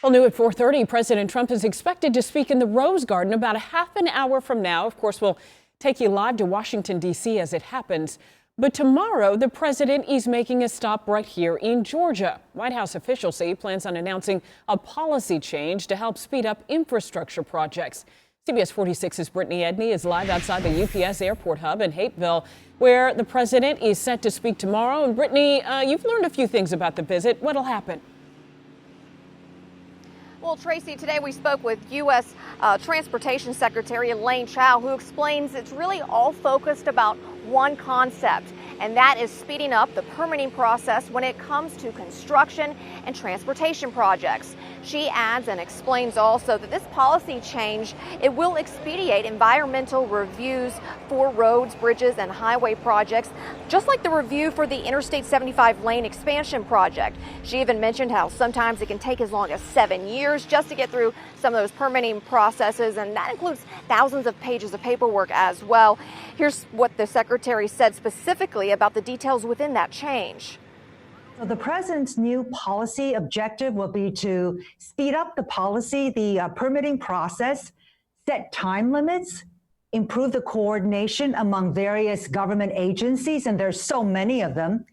Well, new at 4:30, President Trump is expected to speak in the Rose Garden about a half an hour from now. Of course, we'll take you live to Washington, D.C. as it happens. But tomorrow, the president is making a stop right here in Georgia. White House officials say he plans on announcing a policy change to help speed up infrastructure projects. CBS 46's Brittany Edney is live outside the UPS Airport Hub in Hapeville, where the president is set to speak tomorrow. And Brittany, you've learned a few things about the visit. What'll happen? Well, Tracy, today we spoke with U.S. Transportation Secretary Elaine Chao, who explains it's really all focused about one concept, and that is speeding up the permitting process when it comes to construction and transportation projects. She adds and explains also that this policy change, it will expedite environmental reviews for roads, bridges, and highway projects, just like the review for the Interstate 75 lane expansion project. She even mentioned how sometimes it can take as long as 7 years just to get through some of those permitting processes, and that includes thousands of pages of paperwork as well. Here's what the secretary said specifically about the details within that change. So the president's new policy objective will be to speed up the permitting process, set time limits, improve the coordination among various government agencies, and there's so many of them,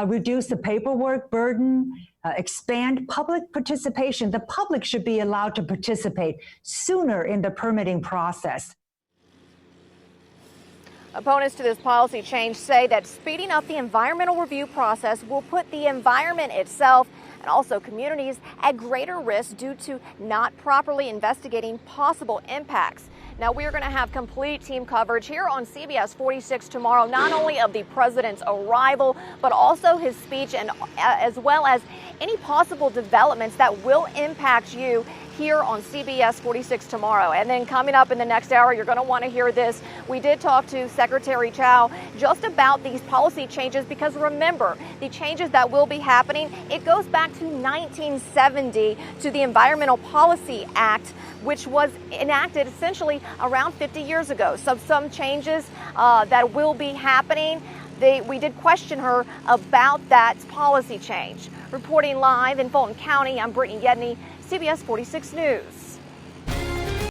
reduce the paperwork burden, expand public participation. The public should be allowed to participate sooner in the permitting process. Opponents to this policy change say that speeding up the environmental review process will put the environment itself and also communities at greater risk due to not properly investigating possible impacts. Now, we are going to have complete team coverage here on CBS 46 tomorrow, not only of the president's arrival, but also his speech, and as well as any possible developments that will impact you here on CBS 46 tomorrow. And then coming up in the next hour, you're going to want to hear this. We did talk to Secretary Chao just about these policy changes, because remember, the changes that will be happening, it goes back to 1970 to the Environmental Policy Act, which was enacted essentially around 50 years ago. So some changes that will be happening. We did question her about that policy change. Reporting live in Fulton County, I'm Brittany Edney, CBS 46 News.